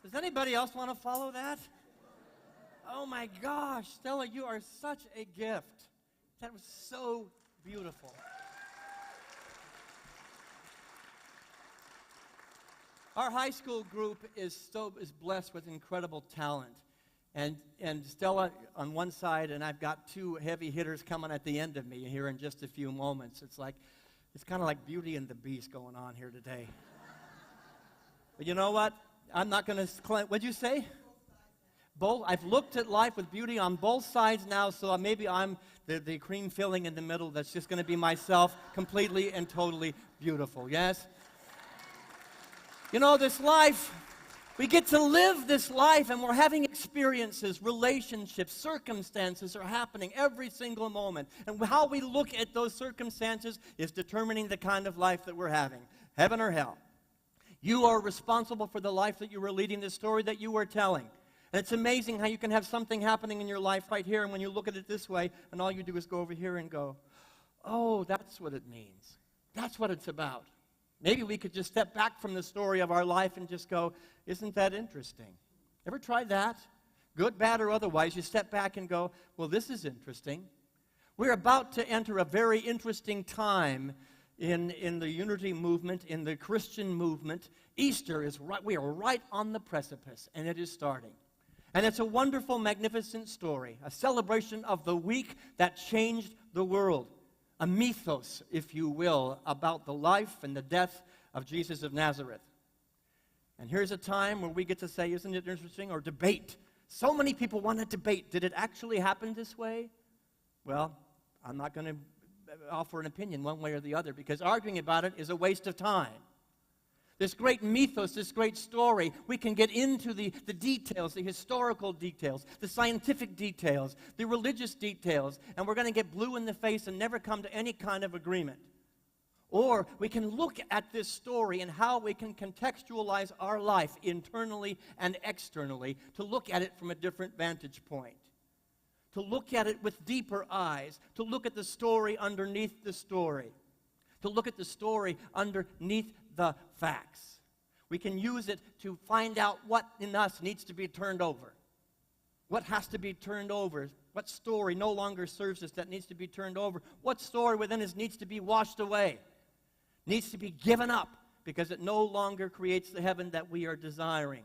Does anybody else want to follow that? Oh my gosh, Stella, you are such a gift. That was so beautiful. Our high school group is blessed with incredible talent. And Stella on one side, and I've got two heavy hitters coming at the end of me here in just a few moments. It's kind of like Beauty and the Beast going on here today. But you know what? I'm not going to claim. What'd you say? Both. I've looked at life with beauty on both sides now, so maybe I'm the cream filling in the middle that's just going to be myself, completely and totally beautiful. Yes? You know, this life, we get to live this life, and we're having experiences, relationships, circumstances are happening every single moment. And how we look at those circumstances is determining the kind of life that we're having, heaven or hell. You are responsible for the life that you were leading, the story that you were telling. And it's amazing how you can have something happening in your life right here, and when you look at it this way, and all you do is go over here and go, oh, that's what it means. That's what it's about. Maybe we could just step back from the story of our life and just go, isn't that interesting? Ever tried that? Good, bad, or otherwise, you step back and go, well, this is interesting. We're about to enter a very interesting time in the unity movement, in the Christian movement. Easter is right, we are right on the precipice, and it is starting. And it's a wonderful, magnificent story, a celebration of the week that changed the world. A mythos, if you will, about the life and the death of Jesus of Nazareth. And here's a time where we get to say, isn't it interesting? Or debate. So many people want to debate. Did it actually happen this way? Well, I'm not going to offer an opinion one way or the other, because arguing about it is a waste of time. This great mythos, this great story, we can get into the details, the historical details, the scientific details, the religious details, and we're going to get blue in the face and never come to any kind of agreement. Or we can look at this story and how we can contextualize our life internally and externally to look at it from a different vantage point, to look at it with deeper eyes, to look at the story underneath the story, to look at the story underneath the facts. We can use it to find out what in us needs to be turned over. What has to be turned over? What story no longer serves us that needs to be turned over? What story within us needs to be washed away? Needs to be given up because it no longer creates the heaven that we are desiring?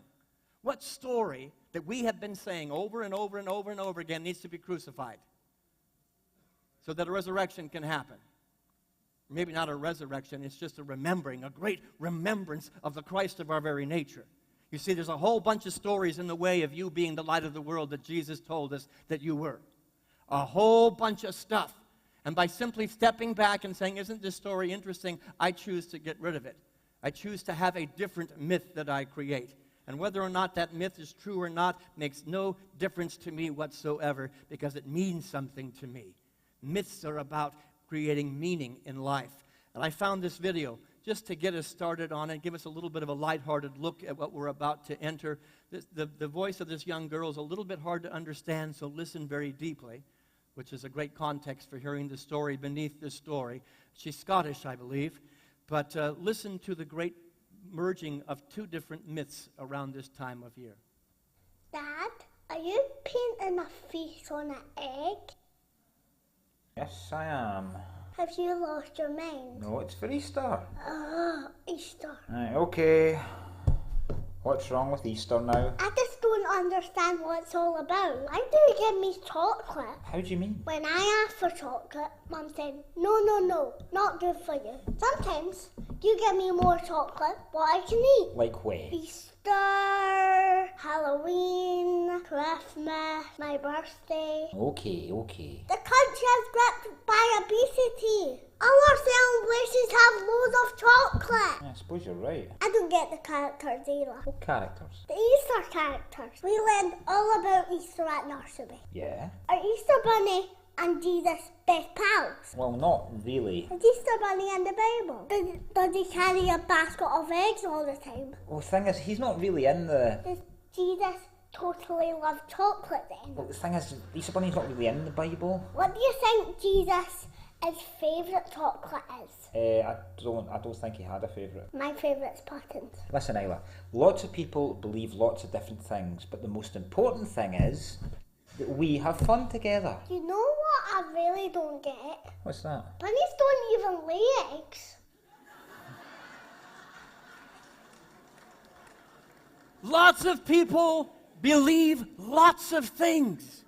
What story that we have been saying over and over and over and over again needs to be crucified so that a resurrection can happen? Maybe not a resurrection, it's just a remembering, a great remembrance of the Christ of our very nature. You see, there's a whole bunch of stories in the way of you being the light of the world that Jesus told us that you were. A whole bunch of stuff. And by simply stepping back and saying, isn't this story interesting, I choose to get rid of it. I choose to have a different myth that I create. And whether or not that myth is true or not makes no difference to me whatsoever, because it means something to me. Myths are about creating meaning in life. And I found this video just to get us started on it, give us a little bit of a lighthearted look at what we're about to enter. The voice of this young girl is a little bit hard to understand, so listen very deeply, which is a great context for hearing the story beneath this story. She's Scottish, I believe, but listen to the great merging of two different myths around this time of year. Dad, are you painting a face on an egg? Yes, I am. Have you lost your mind? No, it's for Easter. Easter. Right, okay. What's wrong with Easter now? I just don't understand what it's all about. Why do you give me chocolate? How do you mean? When I asked for chocolate, Mum said, no, not good for you. Sometimes you give me more chocolate, what I can eat. Like when? Easter, Halloween, Christmas, my birthday. Okay. The country is gripped by obesity. Our celebrations have loads of chocolate. Yeah, I suppose you're right. I don't get the characters either. What characters? The Easter characters. We learned all about Easter at nursery. Yeah? Are Easter Bunny and Jesus best pals? Well, not really. Is Easter Bunny in the Bible? Does he carry a basket of eggs all the time? Well, the thing is, he's not really in the... Does Jesus totally love chocolate then? Well, the thing is, Easter Bunny's not really in the Bible. What do you think Jesus his favourite chocolate is? I don't think he had a favourite. My favourite's puddings. Listen, Isla, lots of people believe lots of different things, but the most important thing is that we have fun together. You know what I really don't get? What's that? Bunnies don't even lay eggs. Lots of people believe lots of things.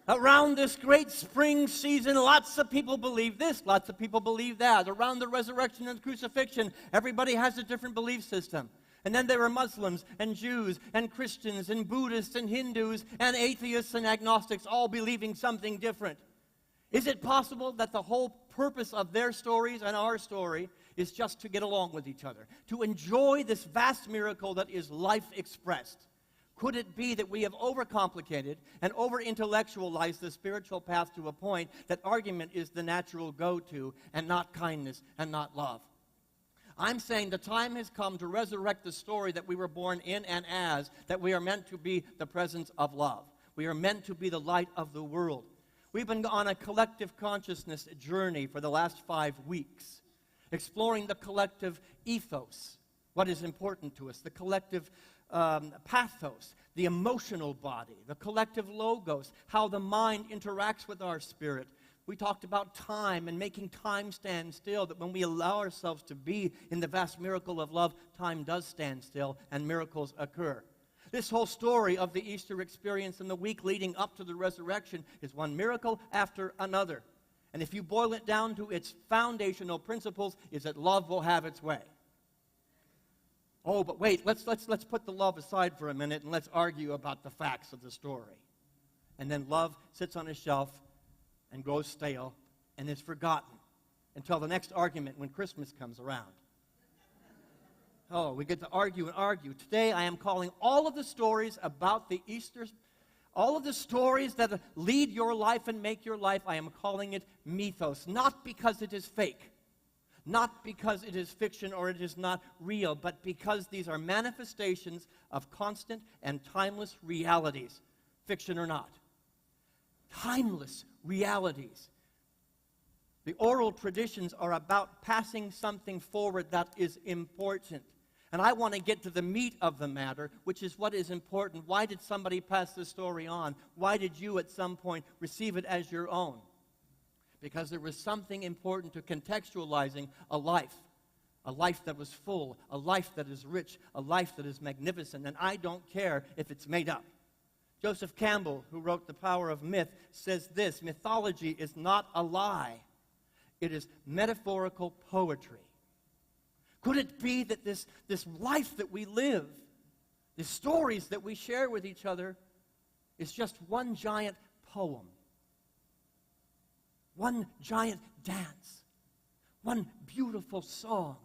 Around this great spring season, lots of people believe this, lots of people believe that. Around the resurrection and crucifixion, everybody has a different belief system. And then there are Muslims and Jews and Christians and Buddhists and Hindus and atheists and agnostics all believing something different. Is it possible that the whole purpose of their stories and our story is just to get along with each other, to enjoy this vast miracle that is life expressed? Could it be that we have overcomplicated and over-intellectualized the spiritual path to a point that argument is the natural go-to and not kindness and not love? I'm saying the time has come to resurrect the story that we were born in and as, that we are meant to be the presence of love. We are meant to be the light of the world. We've been on a collective consciousness journey for the last 5 weeks, exploring the collective ethos, what is important to us, the collective pathos, the emotional body, the collective logos, how the mind interacts with our spirit. We talked about time and making time stand still, that when we allow ourselves to be in the vast miracle of love, time does stand still and miracles occur. This whole story of the Easter experience and the week leading up to the resurrection is one miracle after another. And if you boil it down to its foundational principles, is that love will have its way. Oh, but wait, let's put the love aside for a minute and let's argue about the facts of the story. And then love sits on a shelf and grows stale and is forgotten until the next argument when Christmas comes around. Oh, we get to argue and argue. Today I am calling all of the stories about the Easter, all of the stories that lead your life and make your life, I am calling it mythos. Not because it is fake, not because it is fiction or it is not real, but because these are manifestations of constant and timeless realities, fiction or not. Timeless realities. The oral traditions are about passing something forward that is important. And I want to get to the meat of the matter, which is what is important. Why did somebody pass the story on? Why did you at some point receive it as your own? Because there was something important to contextualizing a life that was full, a life that is rich, a life that is magnificent, and I don't care if it's made up. Joseph Campbell, who wrote The Power of Myth, says this: mythology is not a lie. It is metaphorical poetry. Could it be that this life that we live, the stories that we share with each other, is just one giant poem? One giant dance, one beautiful song.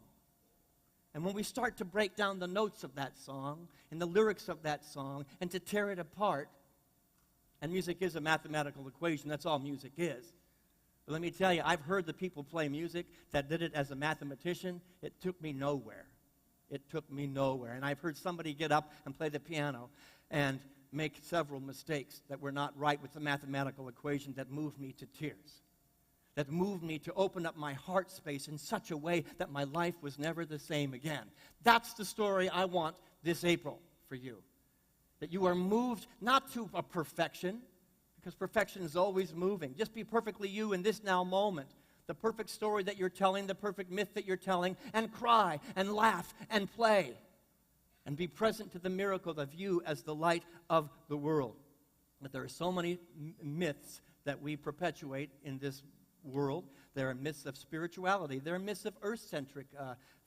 And when we start to break down the notes of that song and the lyrics of that song and to tear it apart, and music is a mathematical equation, that's all music is. But let me tell you, I've heard the people play music that did it as a mathematician. It took me nowhere. It took me nowhere. And I've heard somebody get up and play the piano and make several mistakes that were not right with the mathematical equation that moved me to tears, that moved me to open up my heart space in such a way that my life was never the same again. That's the story I want this April for you. That you are moved not to a perfection, because perfection is always moving. Just be perfectly you in this now moment. The perfect story that you're telling, the perfect myth that you're telling, and cry and laugh and play. And be present to the miracle of you as the light of the world. But there are so many myths that we perpetuate in this world. There are myths of spirituality. There are myths of earth-centric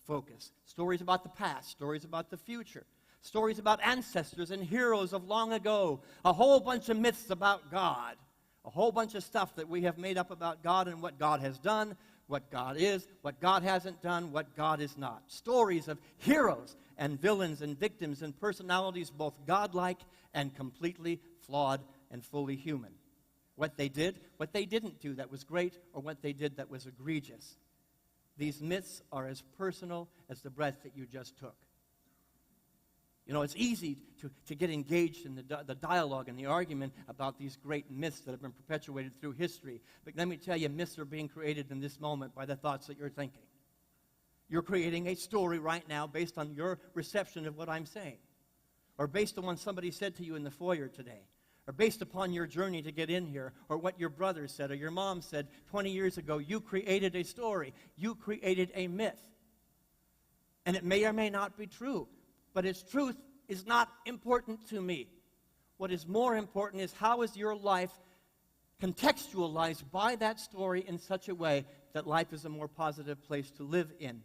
focus. Stories about the past, stories about the future, stories about ancestors and heroes of long ago. A whole bunch of myths about God. A whole bunch of stuff that we have made up about God and what God has done, what God is, what God hasn't done, what God is not. Stories of heroes and villains and victims and personalities both godlike and completely flawed and fully human. What they did, what they didn't do that was great, or what they did that was egregious. These myths are as personal as the breath that you just took. You know, it's easy to get engaged in the dialogue and the argument about these great myths that have been perpetuated through history. But let me tell you, myths are being created in this moment by the thoughts that you're thinking. You're creating a story right now based on your reception of what I'm saying, or based on what somebody said to you in the foyer today, or based upon your journey to get in here, or what your brother said or your mom said 20 years ago. You created a story. You created a myth. And it may or may not be true, but its truth is not important to me. What is more important is how is your life contextualized by that story in such a way that life is a more positive place to live in.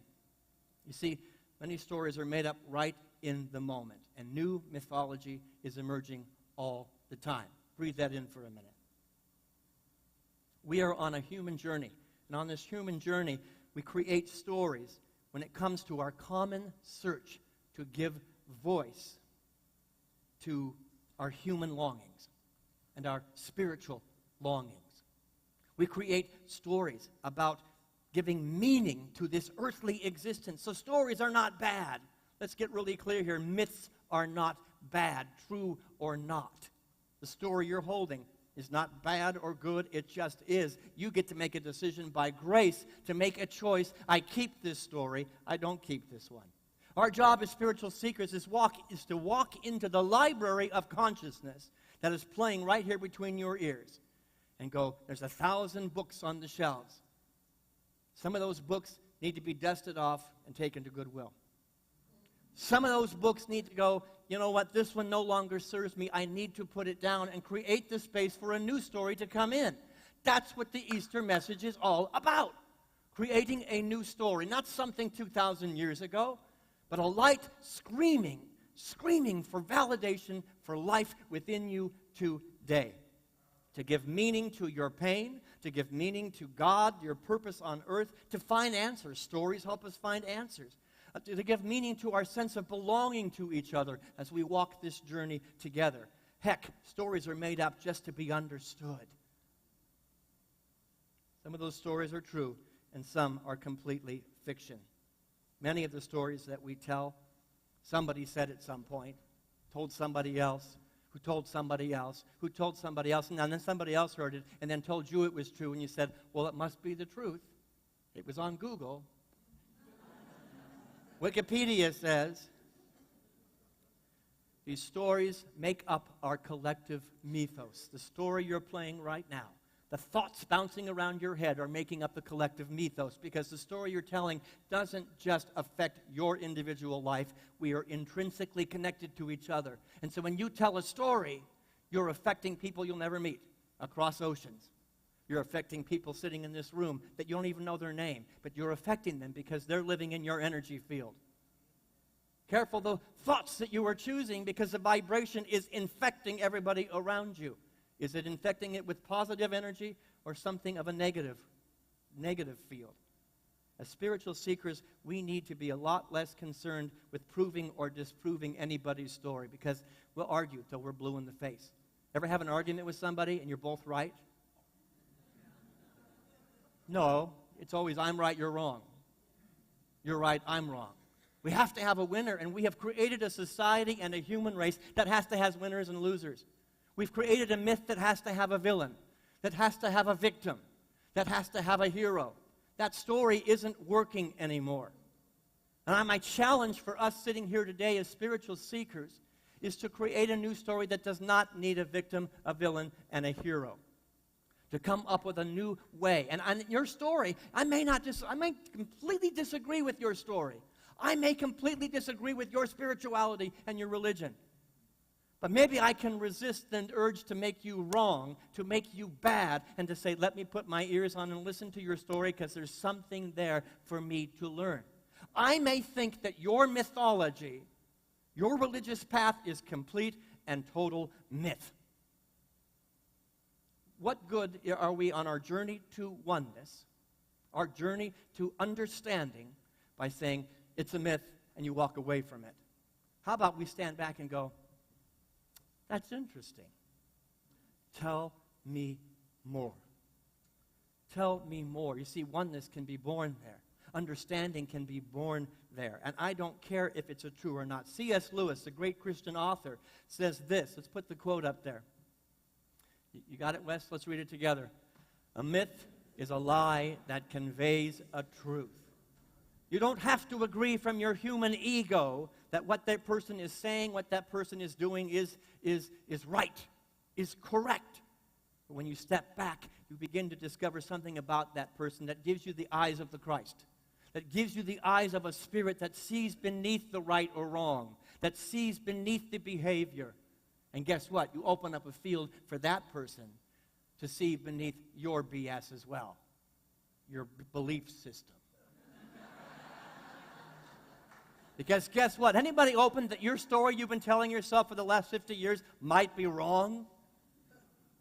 You see, many stories are made up right in the moment, and new mythology is emerging all the time. Breathe that in for a minute. We are on a human journey, and on this human journey, we create stories when it comes to our common search to give voice to our human longings and our spiritual longings. We create stories about giving meaning to this earthly existence. So stories are not bad. Let's get really clear here. Myths are not bad, true or not. The story you're holding is not bad or good. It just is. You get to make a decision by grace to make a choice. I keep this story. I don't keep this one. Our job as spiritual seekers is to walk into the library of consciousness that is playing right here between your ears and go, there's 1,000 books on the shelves. Some of those books need to be dusted off and taken to Goodwill. Some of those books need to go, you know what, this one no longer serves me. I need to put it down and create the space for a new story to come in. That's what the Easter message is all about. Creating a new story, not something 2,000 years ago, but a light screaming for validation for life within you today. To give meaning to your pain, to give meaning to God, your purpose on earth, to find answers. Stories help us find answers. To give meaning to our sense of belonging to each other as we walk this journey together. Heck, stories are made up just to be understood. Some of those stories are true, and some are completely fiction. Many of the stories that we tell, somebody said at some point, told somebody else, who told somebody else, who told somebody else, and then somebody else heard it, and then told you it was true, and you said, well, it must be the truth. It was on Google. Wikipedia says these stories make up our collective mythos. The story you're playing right now, the thoughts bouncing around your head are making up the collective mythos, because the story you're telling doesn't just affect your individual life. We are intrinsically connected to each other. And so when you tell a story, you're affecting people you'll never meet across oceans. You're affecting people sitting in this room that you don't even know their name, but you're affecting them because they're living in your energy field. Careful the thoughts that you are choosing, because the vibration is infecting everybody around you. Is it infecting it with positive energy or something of a negative field? As spiritual seekers, we need to be a lot less concerned with proving or disproving anybody's story, because we'll argue till we're blue in the face. Ever have an argument with somebody and you're both right? No, it's always I'm right, you're wrong. You're right, I'm wrong. We have to have a winner, and we have created a society and a human race that has to have winners and losers. We've created a myth that has to have a villain, that has to have a victim, that has to have a hero. That story isn't working anymore. And my challenge for us sitting here today as spiritual seekers is to create a new story that does not need a victim, a villain, and a hero. To come up with a new way. And your story, I may completely disagree with your story. I may completely disagree with your spirituality and your religion. But maybe I can resist the urge to make you wrong, to make you bad, and to say, let me put my ears on and listen to your story, because there's something there for me to learn. I may think that your mythology, your religious path, is complete and total myth. What good are we on our journey to oneness, our journey to understanding, by saying it's a myth and you walk away from it? How about we stand back and go, that's interesting. Tell me more. Tell me more. You see, oneness can be born there. understanding can be born there. And I don't care if it's true or not. C.S. Lewis, the great Christian author, says this. Let's put the quote up there. You got it, Wes? Let's read it together. A myth is a lie that conveys a truth. You don't have to agree from your human ego that what that person is saying, what that person is doing is right, is correct. But when you step back, you begin to discover something about that person that gives you the eyes of the Christ, that gives you the eyes of a spirit that sees beneath the right or wrong, that sees beneath the behavior. And guess what? You open up a field for that person to see beneath your BS as well, your belief system. Because guess what? Anybody open that your story you've been telling yourself for the last 50 years might be wrong?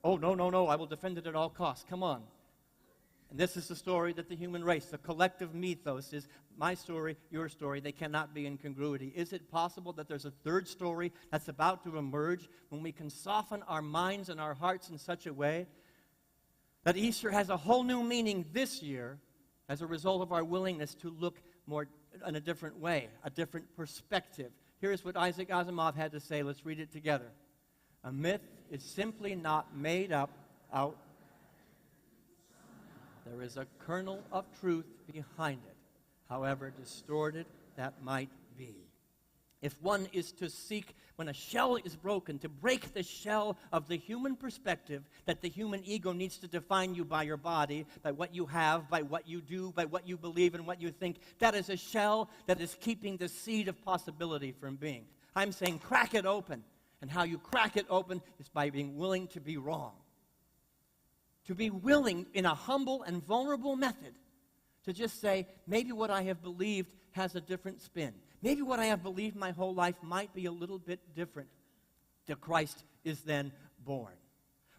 Oh, no, I will defend it at all costs. Come on. And this is the story that the human race, the collective mythos, is my story, your story. They cannot be in congruity. Is it possible that there's a third story that's about to emerge when we can soften our minds and our hearts in such a way that Easter has a whole new meaning this year as a result of our willingness to look more in a different way, a different perspective? Here's what Isaac Asimov had to say. Let's read it together. A myth is simply not made up out. There is a kernel of truth behind it, however distorted that might be. If one is to seek, when a shell is broken, to break the shell of the human perspective that the human ego needs to define you by your body, by what you have, by what you do, by what you believe and what you think, that is a shell that is keeping the seed of possibility from being. I'm saying crack it open. And how you crack it open is by being willing to be wrong. To be willing, in a humble and vulnerable method, to just say, maybe what I have believed has a different spin. Maybe what I have believed my whole life might be a little bit different. The Christ is then born.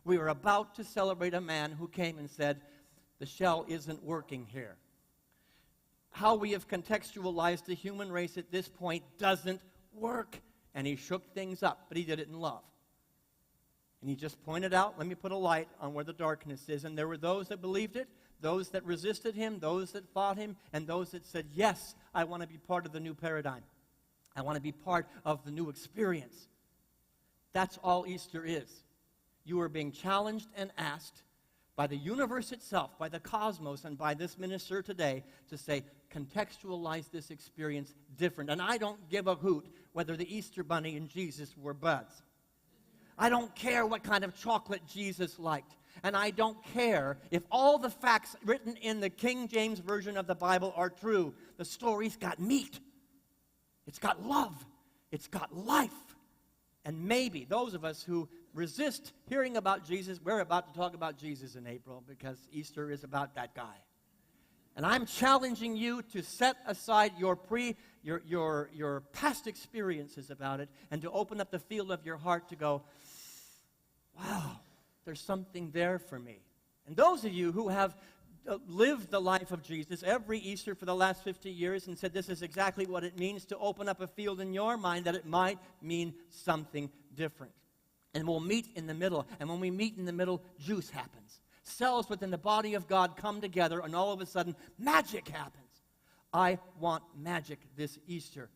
We are about to celebrate a man who came and said, the shell isn't working here. How we have contextualized the human race at this point doesn't work. And he shook things up, but he did it in love. And he just pointed out, let me put a light on where the darkness is. And there were those that believed it, those that resisted him, those that fought him, and those that said, yes, I want to be part of the new paradigm. I want to be part of the new experience. That's all Easter is. You are being challenged and asked by the universe itself, by the cosmos, and by this minister today to say, contextualize this experience different. And I don't give a hoot whether the Easter bunny and Jesus were buds. I don't care what kind of chocolate Jesus liked. And I don't care if all the facts written in the King James Version of the Bible are true. The story's got meat. It's got love. It's got life. And maybe those of us who resist hearing about Jesus, we're about to talk about Jesus in April because Easter is about that guy. And I'm challenging you to set aside your past experiences about it and to open up the field of your heart to go, wow, there's something there for me. And those of you who have lived the life of Jesus every Easter for the last 50 years and said this is exactly what it means to open up a field in your mind that it might mean something different. And we'll meet in the middle. And when we meet in the middle, juice happens. Cells within the body of God come together, and all of a sudden, magic happens. I want magic this Easter.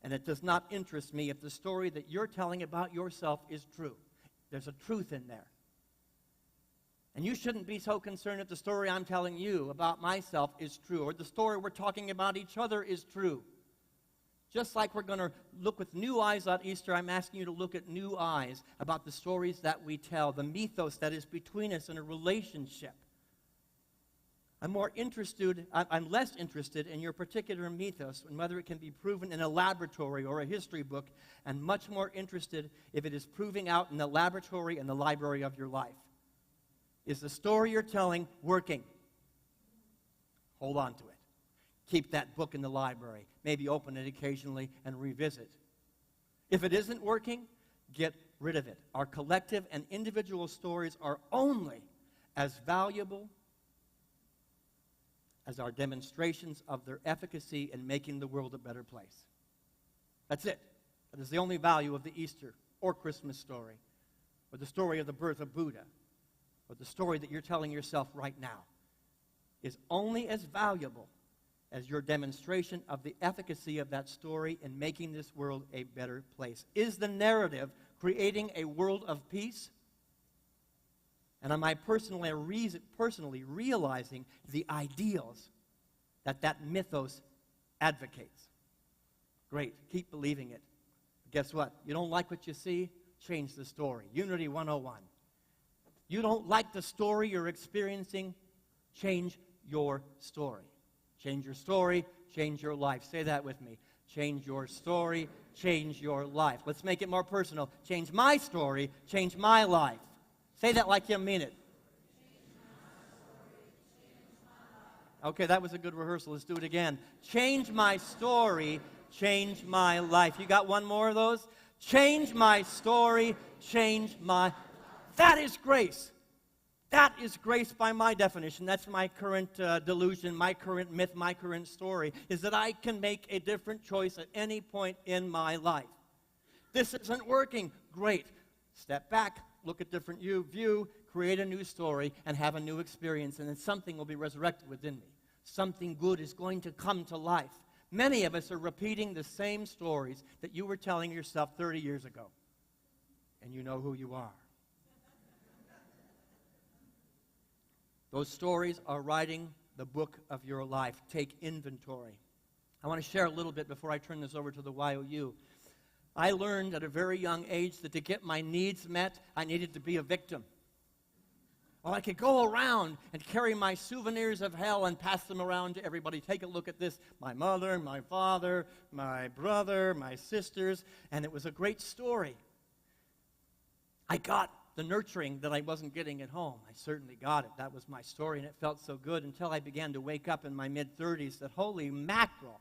And it does not interest me if the story that you're telling about yourself is true. There's a truth in there. And you shouldn't be so concerned if the story I'm telling you about myself is true, or the story we're talking about each other is true. Just like we're going to look with new eyes at Easter, I'm asking you to look at new eyes about the stories that we tell, the mythos that is between us in a relationship. I'm less interested in your particular mythos and whether it can be proven in a laboratory or a history book, and much more interested if it is proving out in the laboratory and the library of your life. Is the story you're telling working? Hold on to it. Keep that book in the library. Maybe open it occasionally and revisit. If it isn't working, get rid of it. Our collective and individual stories are only as valuable as our demonstrations of their efficacy in making the world a better place. That's it. That is the only value of the Easter or Christmas story, or the story of the birth of Buddha, or the story that you're telling yourself right now, is only as valuable as your demonstration of the efficacy of that story in making this world a better place? Is the narrative creating a world of peace? And am I personally realizing the ideals that mythos advocates? Great. Keep believing it. Guess what? You don't like what you see? Change the story. Unity 101. You don't like the story you're experiencing? Change your story. Change your story, change your life. Say that with me. Change your story, change your life. Let's make it more personal. Change my story, change my life. Say that like you mean it. Okay, that was a good rehearsal. Let's do it again. Change my story, change my life. You got one more of those? Change my story, change my... That is grace. That is grace by my definition. That's my current delusion, my current myth, my current story, is that I can make a different choice at any point in my life. This isn't working. Great. Step back, look at different view, create a new story, and have a new experience, and then something will be resurrected within me. Something good is going to come to life. Many of us are repeating the same stories that you were telling yourself 30 years ago, and you know who you are. Those stories are writing the book of your life. Take inventory. I want to share a little bit before I turn this over to the YOU. I learned at a very young age that to get my needs met, I needed to be a victim. Well, I could go around and carry my souvenirs of hell and pass them around to everybody. Take a look at this. My mother, my father, my brother, my sisters, and it was a great story. I got the nurturing that I wasn't getting at home. I certainly got it. That was my story, and it felt so good until I began to wake up in my mid-30s that, holy mackerel,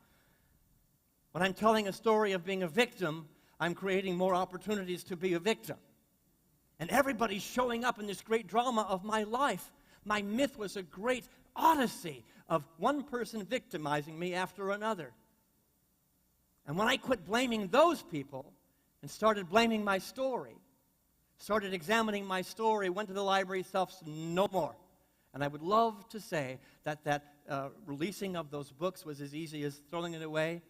when I'm telling a story of being a victim, I'm creating more opportunities to be a victim. And everybody's showing up in this great drama of my life. My myth was a great odyssey of one person victimizing me after another. And when I quit blaming those people and started blaming my story, started examining my story, went to the library, no more. And I would love to say that releasing of those books was as easy as throwing it away.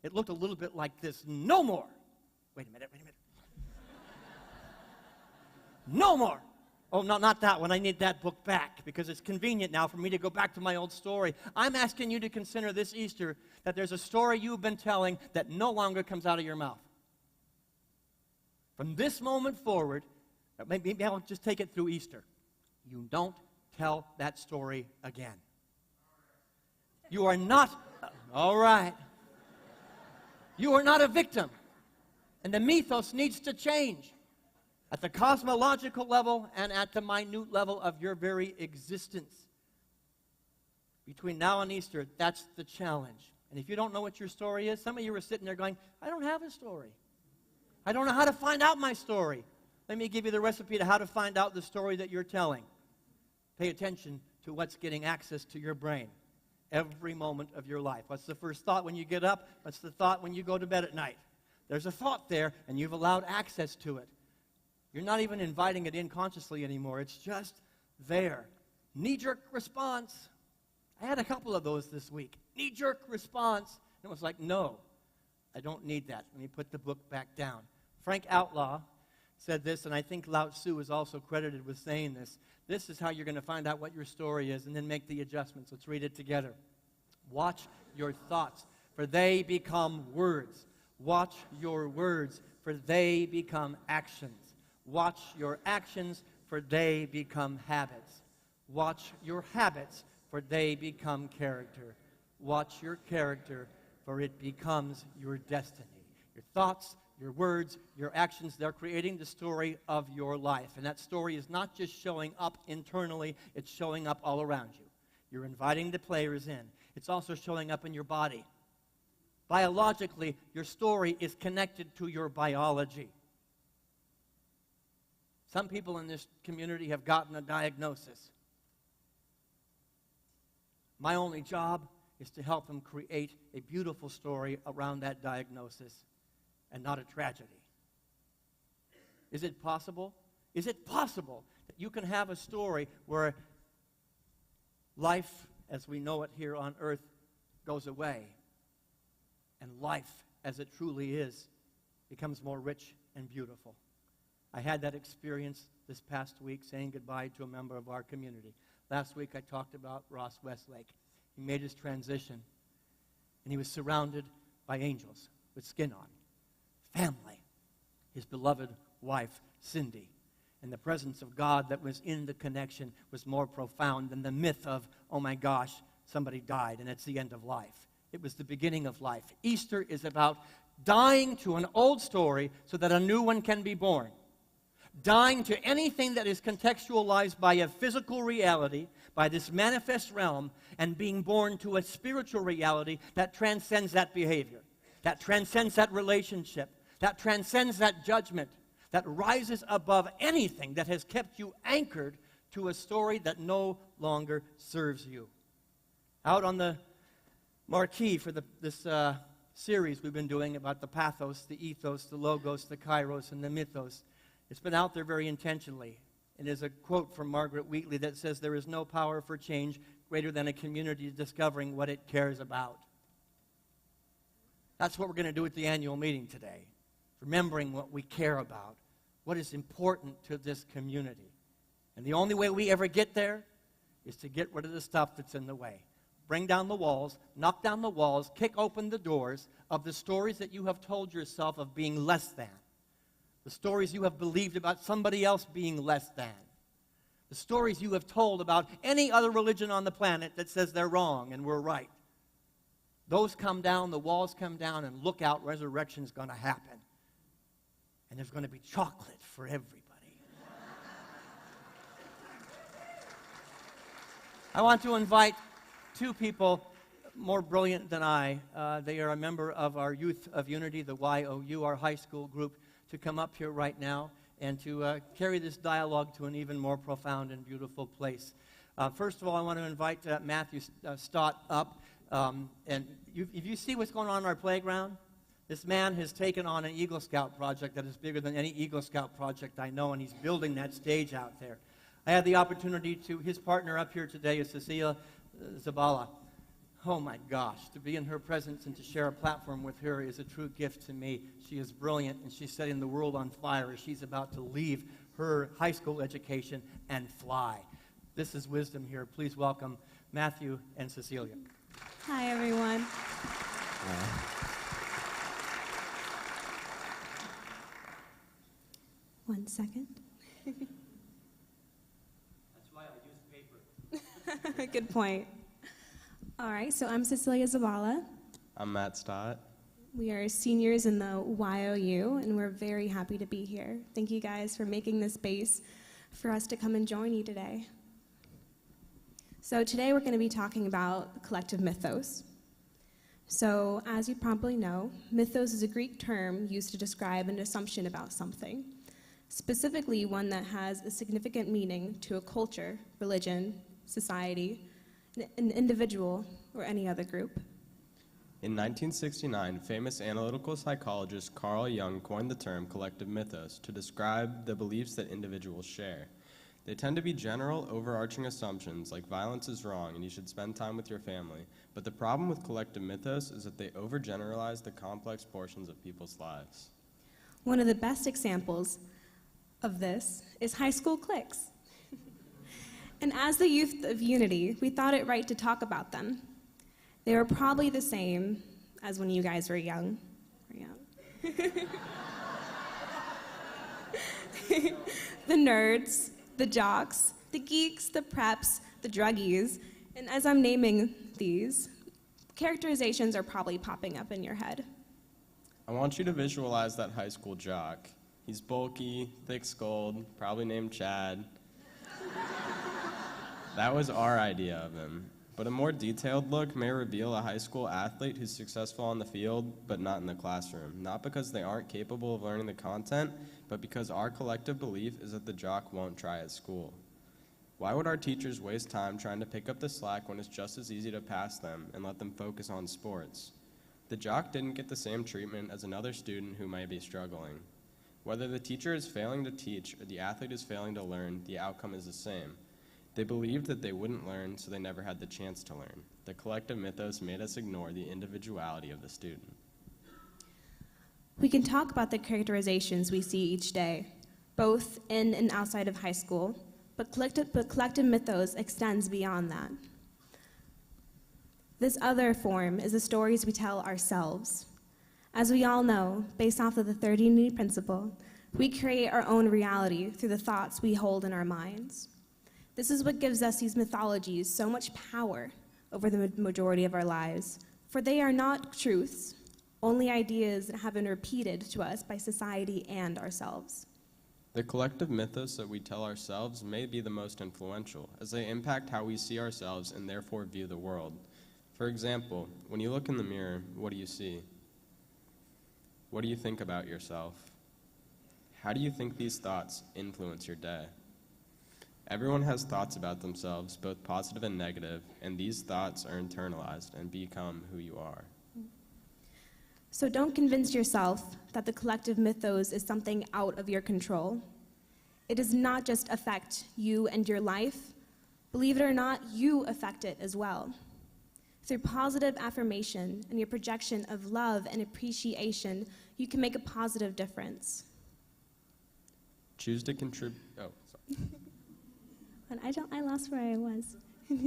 It looked a little bit like this: no more. Wait a minute. No more. Oh, no, not that one. I need that book back because it's convenient now for me to go back to my old story. I'm asking you to consider this Easter that there's a story you've been telling that no longer comes out of your mouth. From this moment forward, maybe I'll just take it through Easter. You don't tell that story again. You are not, all right. You are not a victim. And the mythos needs to change at the cosmological level and at the minute level of your very existence. Between now and Easter, that's the challenge. And if you don't know what your story is, some of you are sitting there going, I don't have a story. I don't know how to find out my story. Let me give you the recipe to how to find out the story that you're telling. Pay attention to what's getting access to your brain every moment of your life. What's the first thought when you get up? What's the thought when you go to bed at night? There's a thought there, and you've allowed access to it. You're not even inviting it in consciously anymore. It's just there. Knee-jerk response. I had a couple of those this week. Knee-jerk response. And it was like, no, I don't need that. Let me put the book back down. Frank Outlaw said this, and I think Lao Tzu is also credited with saying this. This is how you're going to find out what your story is and then make the adjustments. Let's read it together. Watch your thoughts, for they become words. Watch your words, for they become actions. Watch your actions, for they become habits. Watch your habits, for they become character. Watch your character, for it becomes your destiny. Your thoughts, your words, your actions, they're creating the story of your life. And that story is not just showing up internally, it's showing up all around you. You're inviting the players in. It's also showing up in your body. Biologically, your story is connected to your biology. Some people in this community have gotten a diagnosis. My only job is to help them create a beautiful story around that diagnosis and not a tragedy. Is it possible? Is it possible that you can have a story where life, as we know it here on earth, goes away, and life, as it truly is, becomes more rich and beautiful. I had that experience this past week saying goodbye to a member of our community. Last week I talked about Ross Westlake. He made his transition, and he was surrounded by angels with skin on, family, his beloved wife, Cindy. And the presence of God that was in the connection was more profound than the myth of, oh my gosh, somebody died and it's the end of life. It was the beginning of life. Easter is about dying to an old story so that a new one can be born. Dying to anything that is contextualized by a physical reality, by this manifest realm, and being born to a spiritual reality that transcends that behavior, that transcends that relationship, that transcends that judgment, that rises above anything that has kept you anchored to a story that no longer serves you. Out on the marquee for this series we've been doing about the pathos, the ethos, the logos, the kairos, and the mythos, it's been out there very intentionally. And there's a quote from Margaret Wheatley that says, "There is no power for change greater than a community discovering what it cares about." That's what we're going to do at the annual meeting today, remembering what we care about, what is important to this community. And the only way we ever get there is to get rid of the stuff that's in the way. Bring down the walls, knock down the walls, kick open the doors of the stories that you have told yourself of being less than. The stories you have believed about somebody else being less than. The stories you have told about any other religion on the planet that says they're wrong and we're right. Those come down, the walls come down, and look out, resurrection's going to happen. And there's going to be chocolate for everybody. I want to invite two people more brilliant than I. They are a member of our Youth of Unity, the YOU, our high school group, to come up here right now and to carry this dialogue to an even more profound and beautiful place. First of all, I want to invite Matthew Stott up. And if you see what's going on in our playground, this man has taken on an Eagle Scout project that is bigger than any Eagle Scout project I know, and he's building that stage out there. I had the opportunity to, his partner up here today is Cecilia Zabala. Oh my gosh, to be in her presence and to share a platform with her is a true gift to me. She is brilliant, and she's setting the world on fire as she's about to leave her high school education and fly. This is wisdom here. Please welcome Matthew and Cecilia. Hi, everyone. One second. That's why I use paper. Good point. All right, so I'm Cecilia Zabala. I'm Matt Stott. We are seniors in the YOU, and we're very happy to be here. Thank you guys for making this space for us to come and join you today. So today we're going to be talking about the collective mythos. So as you probably know, mythos is a Greek term used to describe an assumption about something, specifically one that has a significant meaning to a culture, religion, society, an individual, or any other group. In 1969, famous analytical psychologist Carl Jung coined the term collective mythos to describe the beliefs that individuals share. They tend to be general, overarching assumptions like violence is wrong and you should spend time with your family. But the problem with collective mythos is that they overgeneralize the complex portions of people's lives. One of the best examples of this is high school cliques. And as the Youth of Unity, we thought it right to talk about them. They were probably the same as when you guys were young. The nerds, the jocks, the geeks, the preps, the druggies, and as I'm naming these, characterizations are probably popping up in your head. I want you to visualize that high school jock. He's bulky, thick-skulled, probably named Chad. That was our idea of him. But a more detailed look may reveal a high school athlete who's successful on the field, but not in the classroom. Not because they aren't capable of learning the content, but because our collective belief is that the jock won't try at school. Why would our teachers waste time trying to pick up the slack when it's just as easy to pass them and let them focus on sports? The jock didn't get the same treatment as another student who might be struggling. Whether the teacher is failing to teach or the athlete is failing to learn, the outcome is the same. They believed that they wouldn't learn, so they never had the chance to learn. The collective mythos made us ignore the individuality of the student. We can talk about the characterizations we see each day, both in and outside of high school, but collective mythos extends beyond that. This other form is the stories we tell ourselves. As we all know, based off of the 30 Unity principle, we create our own reality through the thoughts we hold in our minds. This is what gives us these mythologies so much power over the majority of our lives, for they are not truths, only ideas that have been repeated to us by society and ourselves. The collective mythos that we tell ourselves may be the most influential, as they impact how we see ourselves and therefore view the world. For example, when you look in the mirror, what do you see? What do you think about yourself? How do you think these thoughts influence your day? Everyone has thoughts about themselves, both positive and negative, and these thoughts are internalized and become who you are. So don't convince yourself that the collective mythos is something out of your control. It does not just affect you and your life. Believe it or not, you affect it as well. Through positive affirmation and your projection of love and appreciation, you can make a positive difference. Choose to contribute. Oh, sorry. But I lost where I was. We are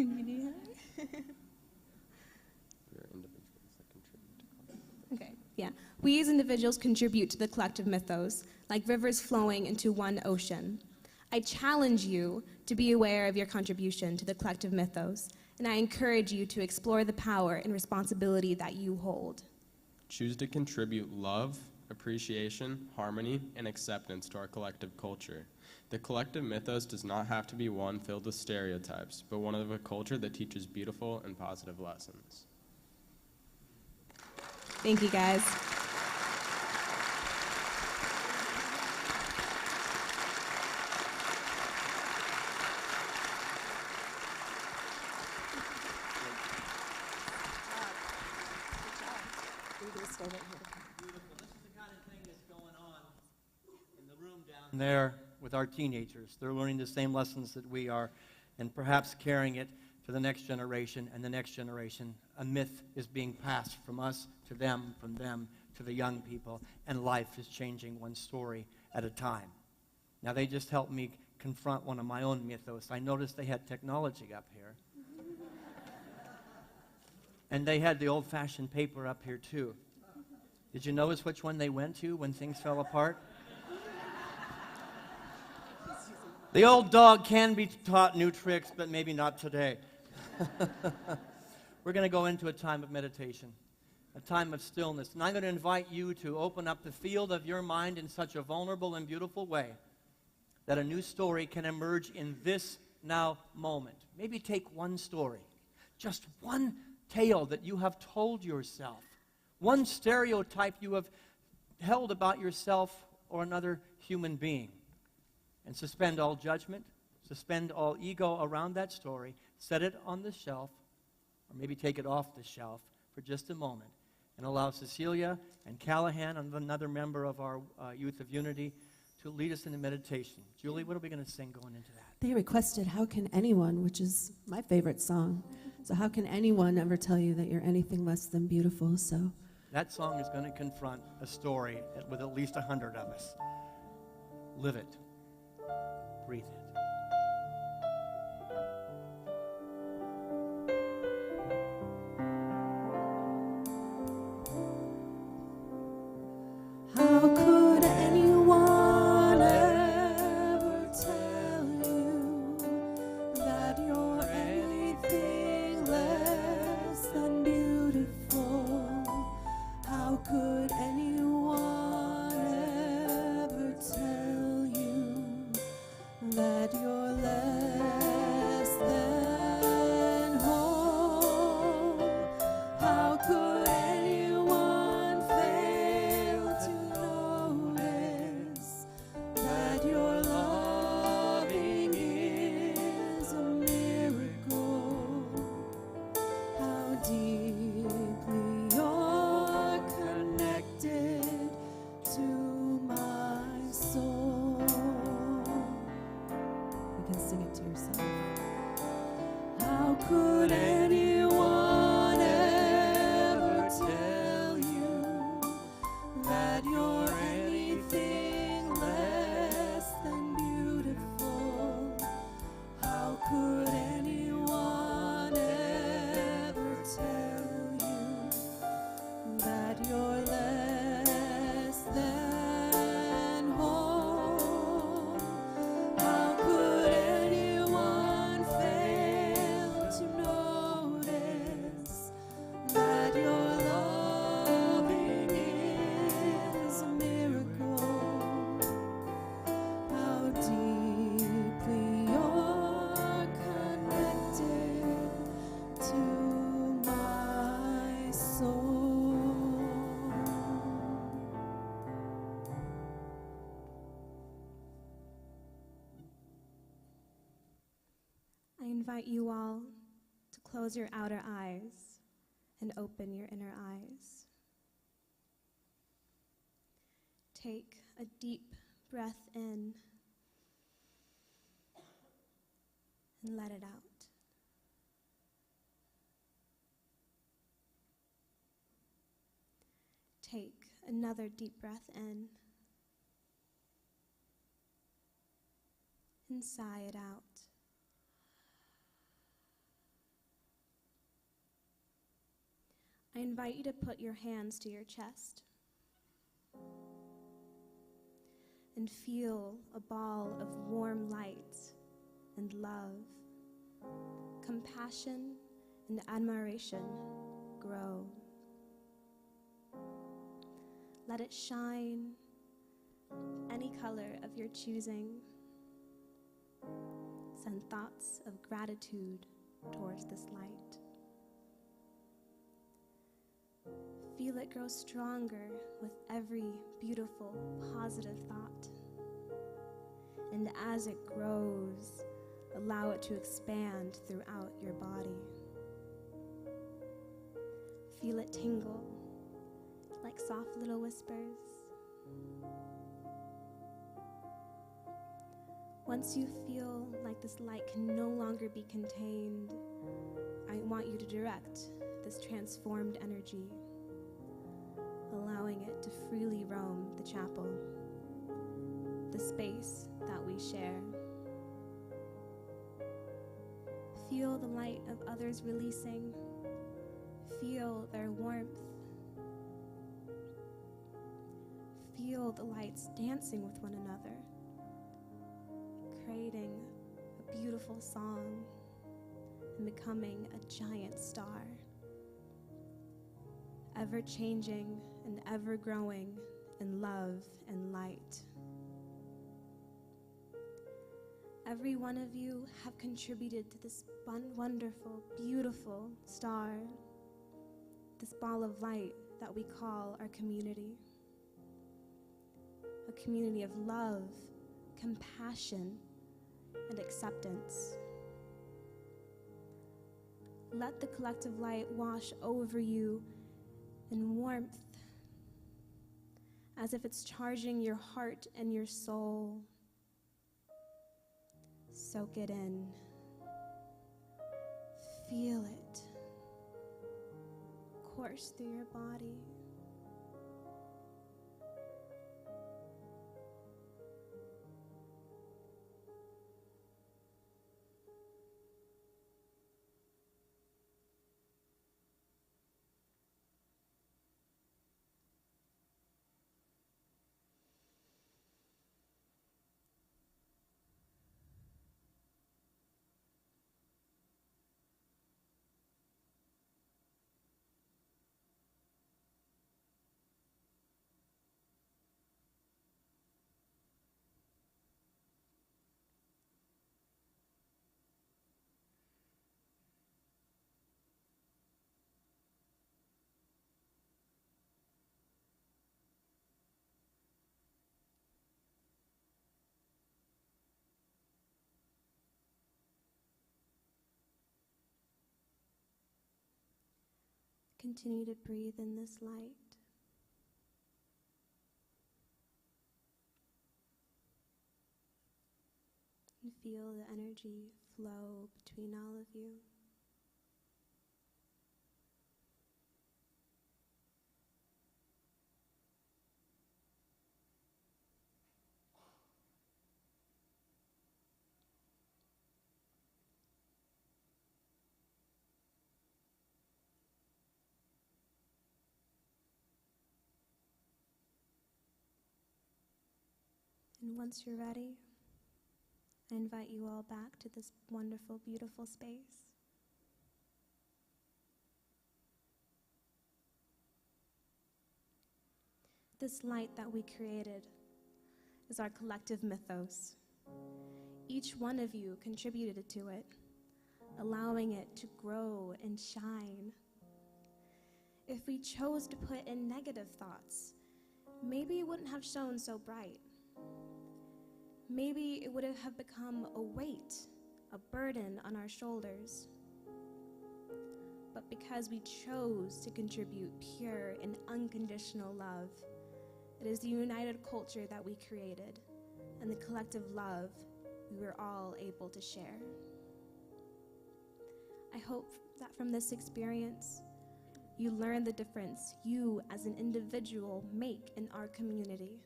individuals that contribute to collective. Okay, yeah. We as individuals contribute to the collective mythos, like rivers flowing into one ocean. I challenge you to be aware of your contribution to the collective mythos, and I encourage you to explore the power and responsibility that you hold. Choose to contribute love, appreciation, harmony, and acceptance to our collective culture. The collective mythos does not have to be one filled with stereotypes, but one of a culture that teaches beautiful and positive lessons. Thank you, guys. There with our teenagers. They're learning the same lessons that we are and perhaps carrying it to the next generation and the next generation. A myth is being passed from us to them, from them to the young people, and life is changing one story at a time. Now, they just helped me confront one of my own mythos. I noticed they had technology up here. And they had the old-fashioned paper up here, too. Did you notice which one they went to when things fell apart? The old dog can be taught new tricks, but maybe not today. We're going to go into a time of meditation, a time of stillness. And I'm going to invite you to open up the field of your mind in such a vulnerable and beautiful way that a new story can emerge in this now moment. Maybe take one story, just one tale that you have told yourself, one stereotype you have held about yourself or another human being. And suspend all judgment, suspend all ego around that story, set it on the shelf, or maybe take it off the shelf for just a moment, and allow Cecilia and Callahan, and another member of our Youth of Unity, to lead us in a meditation. Julie, what are we going to sing going into that? They requested How Can Anyone, which is my favorite song. So how can anyone ever tell you that you're anything less than beautiful? So that song is going to confront a story with at least 100 of us. Live it. Breathe it. how could anyone ever tell you that you're anything less than beautiful? How could anyone ever tell you that invite you all to close your outer eyes and open your inner eyes. Take a deep breath in and let it out. Take another deep breath in and sigh it out. I invite you to put your hands to your chest and feel a ball of warm light and love, compassion and admiration grow. Let it shine any color of your choosing. Send thoughts of gratitude towards this light. Feel it grow stronger with every beautiful, positive thought. And as it grows, allow it to expand throughout your body. Feel it tingle like soft little whispers. Once you feel like this light can no longer be contained, I want you to direct this transformed energy, allowing it to freely roam the chapel, the space that we share. Feel the light of others releasing. Feel their warmth. Feel the lights dancing with one another, creating a beautiful song and becoming a giant star, ever changing and ever growing in love and light. Every one of you have contributed to this wonderful, beautiful star, this ball of light that we call our community. A community of love, compassion, and acceptance. Let the collective light wash over you in warmth, as if it's charging your heart and your soul. Soak it in. Feel it course through your body. Continue to breathe in this light. And feel the energy flow between all of you. And once you're ready, I invite you all back to this wonderful, beautiful space. This light that we created is our collective mythos. Each one of you contributed to it, allowing it to grow and shine. If we chose to put in negative thoughts, maybe it wouldn't have shone so bright. Maybe it would have become a weight a burden on our shoulders. But because we chose to contribute pure and unconditional love, it is the united culture that we created and the collective love we were all able to share. I hope that from this experience, you learn the difference you as an individual make in our community,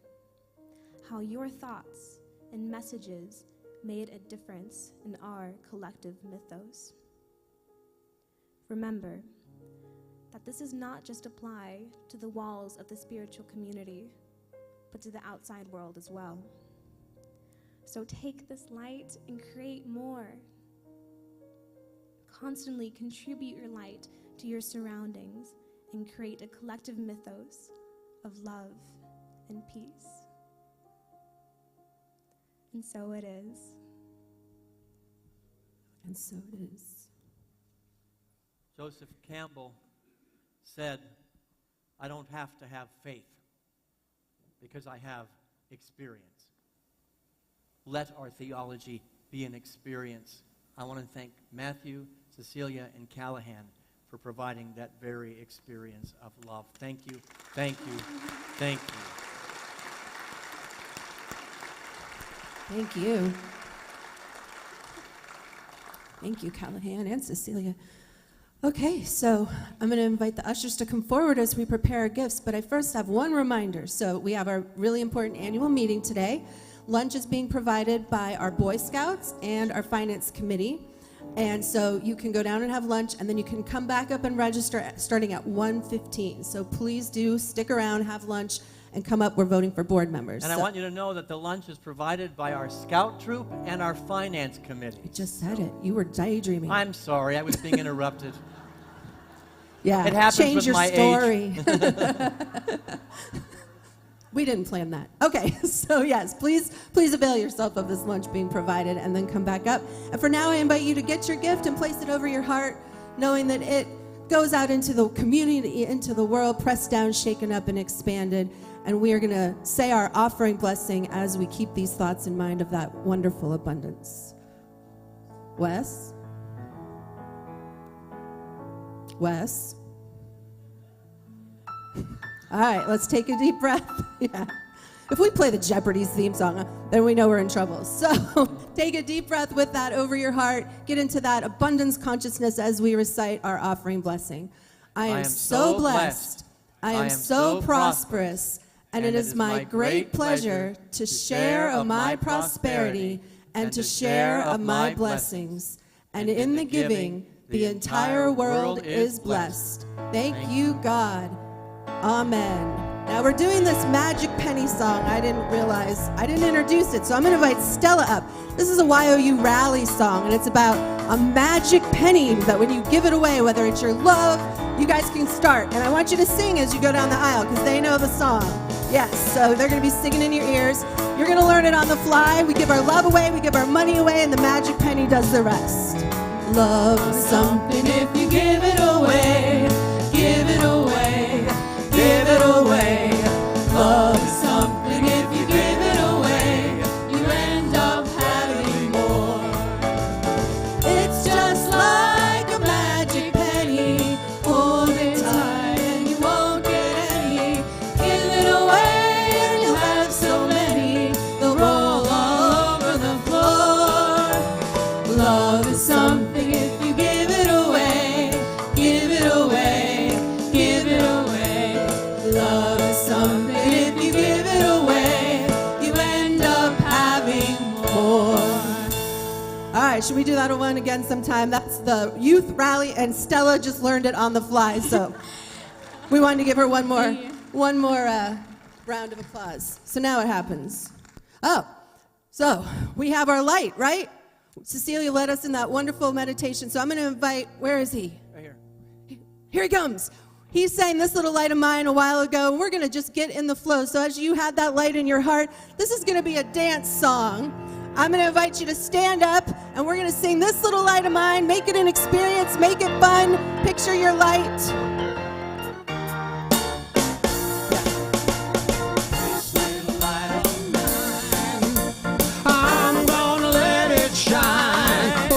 how your thoughts and messages made a difference in our collective mythos. Remember that this does not just apply to the walls of the spiritual community, but to the outside world as well. So take this light and create more. Constantly contribute your light to your surroundings and create a collective mythos of love and peace. And so it is. And so it is. Joseph Campbell said, I don't have to have faith because I have experience. Let our theology be an experience. I want to thank Matthew, Cecilia, and Callahan for providing that very experience of love. Thank you, thank you, thank you. Thank you. Thank you, Callahan and Cecilia. Okay, so I'm going to invite the ushers to come forward as we prepare our gifts, but I first have one reminder. So we have our really important annual meeting today. Lunch is being provided by our Boy Scouts and our Finance Committee. And so you can go down and have lunch, and then you can come back up and register starting at 1:15. So please do stick around, have lunch, and come up. We're voting for board members. And I want you to know that the lunch is provided by our Scout Troop and our Finance Committee. I just said it. You were daydreaming. I'm sorry, I was being interrupted. Yeah, It happens change with your my story. We didn't plan that. Okay, so yes, please avail yourself of this lunch being provided and then come back up. And for now, I invite you to get your gift and place it over your heart, knowing that it goes out into the community, into the world, pressed down, shaken up, and expanded. And we are going to say our offering blessing as we keep these thoughts in mind of that wonderful abundance. Wes? Wes? All right, let's take a deep breath. Yeah. If we play the Jeopardy theme song, then we know we're in trouble. So take a deep breath with that over your heart. Get into that abundance consciousness as we recite our offering blessing. I am so blessed. I am so prosperous. And it is my great pleasure to share of my prosperity and to share of my blessings. And in the giving, the entire world is blessed. Thank you, God. Amen. Now we're doing this magic penny song. I didn't realize, I didn't introduce it, so I'm going to invite Stella up. This is a YOU rally song, and it's about a magic penny that when you give it away, whether it's your love, you guys can start. And I want you to sing as you go down the aisle because they know the song. Yes, so they're going to be singing in your ears. You're going to learn it on the fly. We give our love away, we give our money away, and the magic penny does the rest. Love is something if you give it away, give it away, give it away. Love is something if you give it away, you end up having more. It's just like a magic penny, hold it tight and you won't get any. Give it away and you'll have so many, they'll roll all over the floor. Love is something if you give it away, give it away, give it away. Love is something if you give it away, you end up having more. All right, should we do that one again sometime? That's the youth rally, and Stella just learned it on the fly, so we wanted to give her one more round of applause. So now it happens. Oh, so we have our light, right? Cecilia led us in that wonderful meditation, so I'm going to invite, where is he? Right here. Here he comes. He sang this little light of mine a while ago, and we're going to just get in the flow. So as you had that light in your heart, this is going to be a dance song. I'm going to invite you to stand up, and we're going to sing this little light of mine. Make it an experience. Make it fun. Picture your light. This little light of mine, I'm gonna let it shine.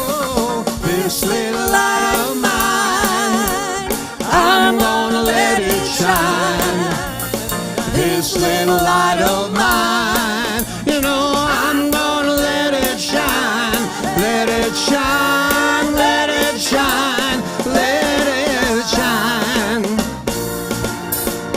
shine, let it shine, let it shine.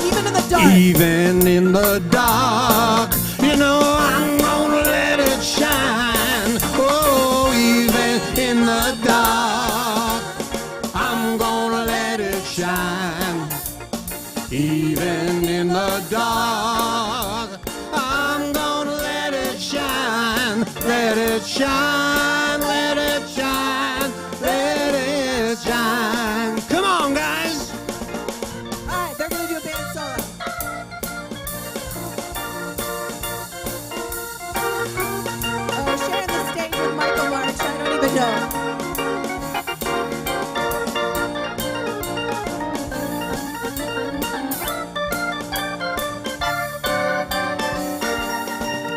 Even in the dark. Even in the dark, you know I'm gonna let it shine. Oh, even in the dark, I'm gonna let it shine. Even in the dark, I'm gonna let it shine. Let it shine, let it shine, let it shine. Come on, guys. All right, they're going to do a band solo. Sharing the stage with Michael March. I don't even know.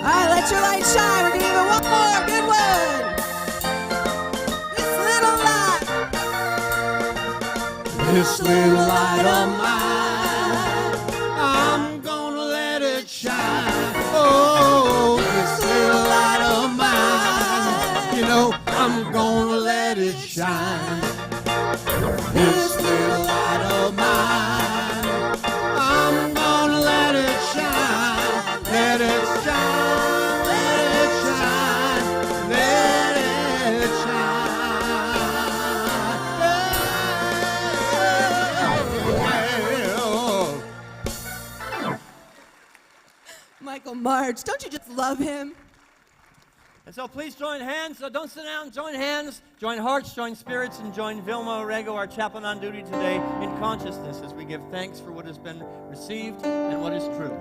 All right, let your light shine. We're going to give it one more. Good one. This little light. This little light of mine, I'm gonna let it shine. Oh, this little light of mine, you know, I'm gonna let it shine. This little light of mine, I'm gonna let it shine. Let it shine, let it shine, let it shine. Michael March. Don't you just love him? And so please join hands. So don't sit down. Join hands, join hearts, join spirits, and join Vilma Orego, our chaplain on duty today, in consciousness as we give thanks for what has been received and what is true.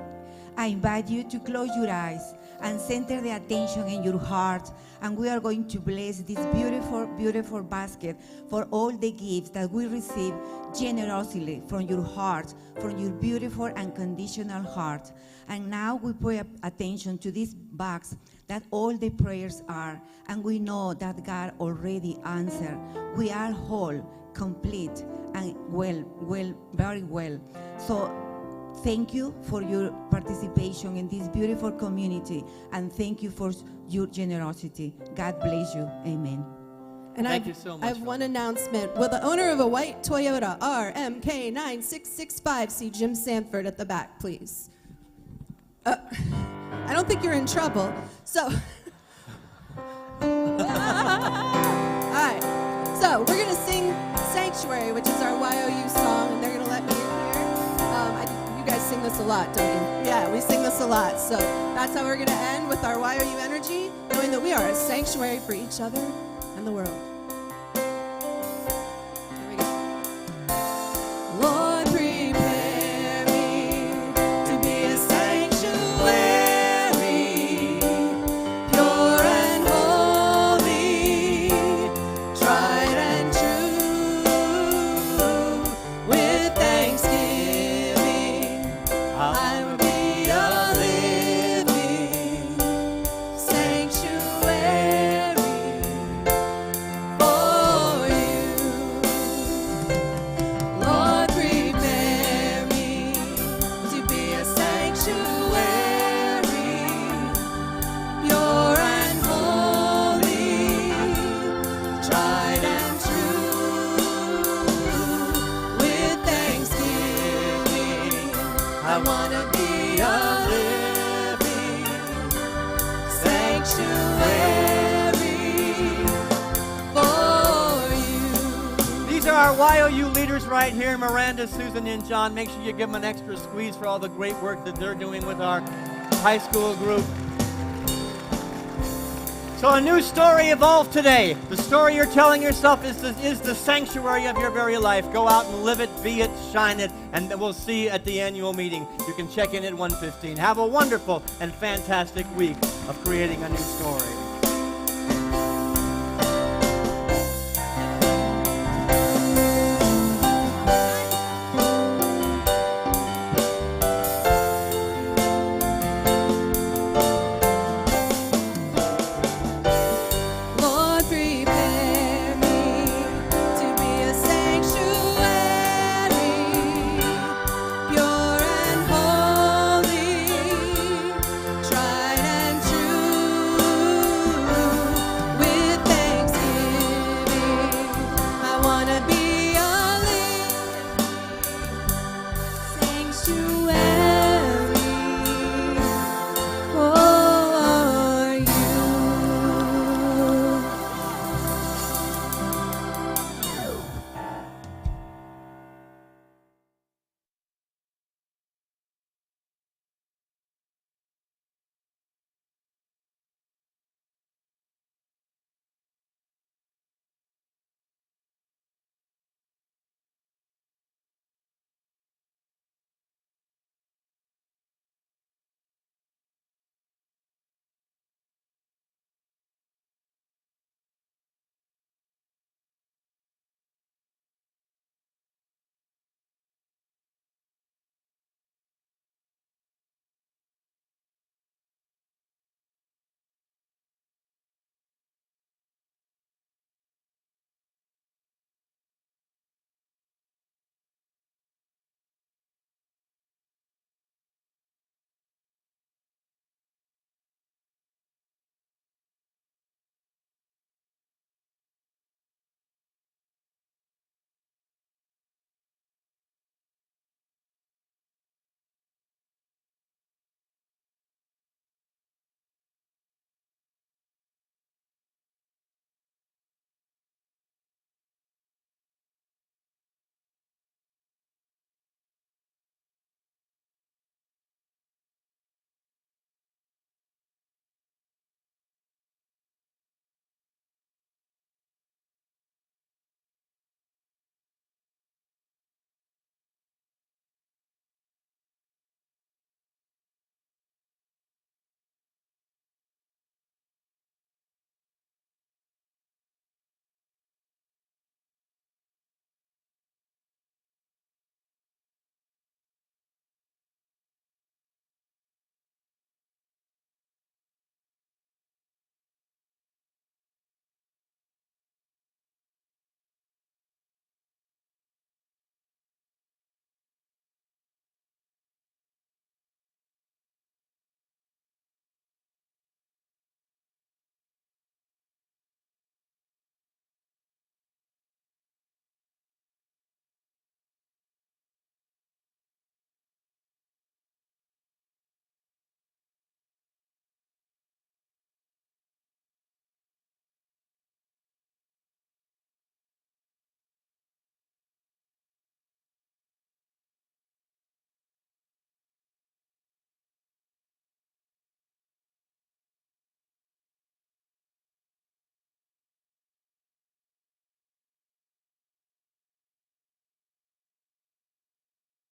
I invite you to close your eyes and center the attention in your heart, and we are going to bless this beautiful, beautiful basket for all the gifts that we receive generously from your heart, from your beautiful and conditional heart. And now we pay attention to this box that all the prayers are, and we know that God already answered. We are whole, complete, and well, very well. So thank you for your participation in this beautiful community, and thank you for your generosity. God bless you. Amen. And Thank you so much, I have one Velma. announcement. Will the owner of a white Toyota RMK 9665 see Jim Sanford at the back, please? I don't think you're in trouble. So, all right. So we're gonna sing "Sanctuary," which is our YOU song, and they're gonna let me in here. You guys sing this a lot, don't you? Yeah, we sing this a lot. So that's how we're gonna end with our YOU energy, knowing that we are a sanctuary for each other and the world. Here we go. Lord, prepare me to be a sanctuary, pure and holy, tried and true. With thanksgiving, I will be a living sanctuary for you. Lord, prepare me to be a sanctuary, pure and holy, tried and true. With thanksgiving, I want to be a living sanctuary for you. These are our YOU leaders right here, Miranda, Susan, and John. Make sure you give them an extra squeeze for all the great work that they're doing with our high school group. So a new story evolved today. The story you're telling yourself is the sanctuary of your very life. Go out and live it, be it, shine it, and we'll see you at the annual meeting. You can check in at 1:15. Have a wonderful and fantastic week of creating a new story.